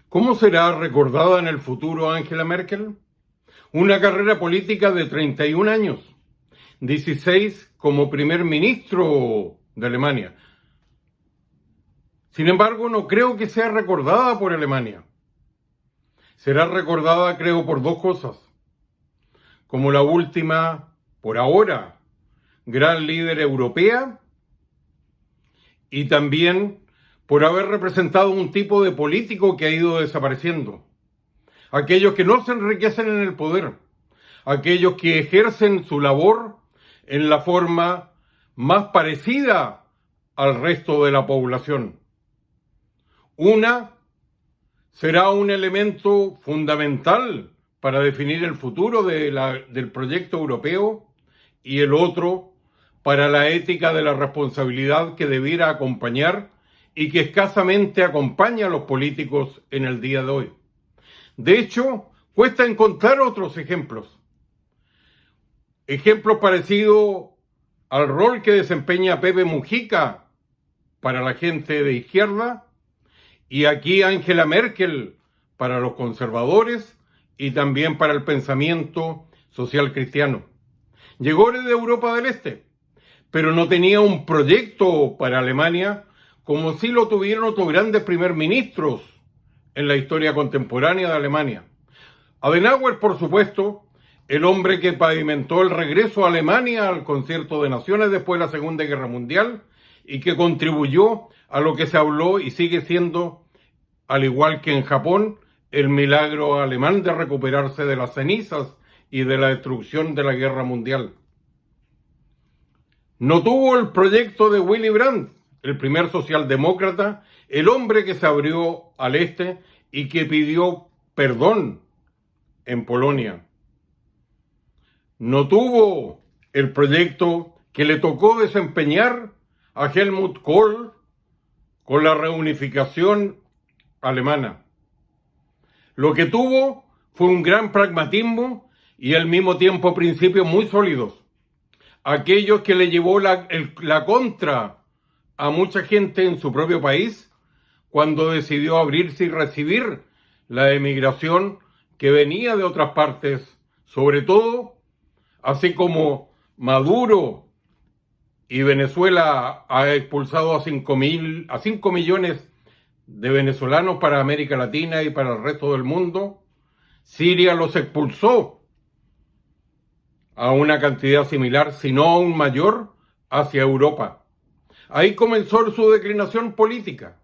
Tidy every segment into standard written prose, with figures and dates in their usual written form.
¿Cómo será recordada en el futuro Angela Merkel? Una carrera política de 31 años, 16 como primer ministro de Alemania. Sin embargo, no creo que sea recordada por Alemania. Será recordada, creo, por dos cosas. Como la última, por ahora, gran líder europea y también por haber representado un tipo de político que ha ido desapareciendo. Aquellos que no se enriquecen en el poder, aquellos que ejercen su labor en la forma más parecida al resto de la población. Una será un elemento fundamental para definir el futuro del proyecto europeo y el otro para la ética de la responsabilidad que debiera acompañar y que escasamente acompaña a los políticos en el día de hoy. De hecho, cuesta encontrar otros ejemplos. Ejemplos parecidos al rol que desempeña Pepe Mujica para la gente de izquierda y aquí Angela Merkel para los conservadores y también para el pensamiento social cristiano. Llegó desde Europa del Este, pero no tenía un proyecto para Alemania como sí lo tuvieron otros grandes primer ministros en la historia contemporánea de Alemania. Adenauer, por supuesto, el hombre que pavimentó el regreso a Alemania al Concierto de Naciones después de la Segunda Guerra Mundial y que contribuyó a lo que se habló y sigue siendo, al igual que en Japón, el milagro alemán de recuperarse de las cenizas y de la destrucción de la Guerra Mundial. No tuvo el proyecto de Willy Brandt, el primer socialdemócrata, el hombre que se abrió al este y que pidió perdón en Polonia. No tuvo el proyecto que le tocó desempeñar a Helmut Kohl con la reunificación alemana. Lo que tuvo fue un gran pragmatismo y al mismo tiempo principios muy sólidos. Aquellos que le llevó la contra a mucha gente en su propio país cuando decidió abrirse y recibir la emigración que venía de otras partes, sobre todo, así como Maduro y Venezuela ha expulsado a 5 millones de venezolanos para América Latina y para el resto del mundo, Siria los expulsó a una cantidad similar, si no aún mayor, hacia Europa. Ahí comenzó su declinación política,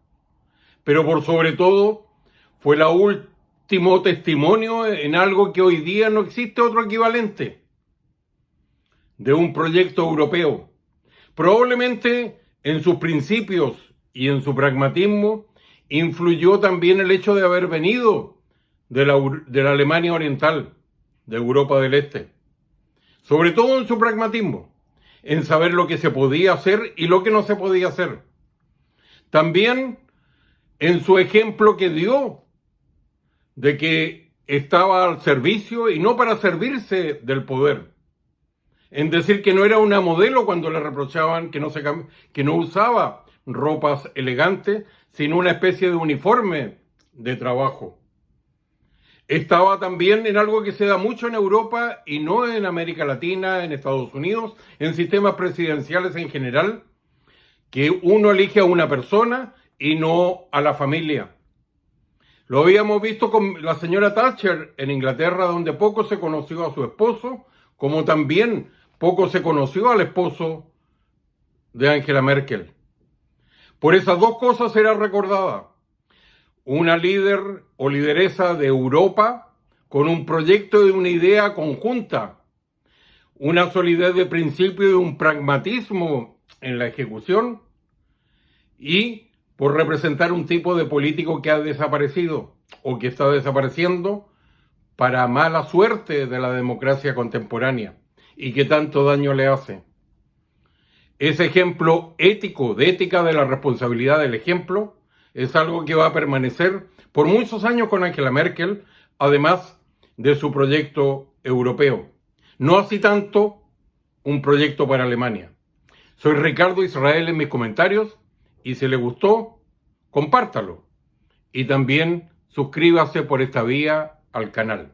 pero por sobre todo fue el último testimonio en algo que hoy día no existe otro equivalente, de un proyecto europeo. Probablemente en sus principios y en su pragmatismo influyó también el hecho de haber venido de la Alemania Oriental, de Europa del Este. Sobre todo en su pragmatismo, en saber lo que se podía hacer y lo que no se podía hacer. También en su ejemplo que dio de que estaba al servicio y no para servirse del poder. En decir que no era una modelo cuando le reprochaban que no usaba ropas elegantes, sino una especie de uniforme de trabajo. Estaba también en algo que se da mucho en Europa y no en América Latina, en Estados Unidos, en sistemas presidenciales en general, que uno elige a una persona y no a la familia. Lo habíamos visto con la señora Thatcher en Inglaterra, donde poco se conoció a su esposo, como también poco se conoció al esposo de Angela Merkel. Por esas dos cosas será recordada. Una líder o lideresa de Europa con un proyecto y una idea conjunta, una solidez de principio y un pragmatismo en la ejecución y por representar un tipo de político que ha desaparecido o que está desapareciendo para mala suerte de la democracia contemporánea y que tanto daño le hace. Ese ejemplo ético, de ética de la responsabilidad del ejemplo, es algo que va a permanecer por muchos años con Angela Merkel, además de su proyecto europeo. No así tanto un proyecto para Alemania. Soy Ricardo Israel en mis comentarios y si le gustó, compártalo. Y también suscríbase por esta vía al canal.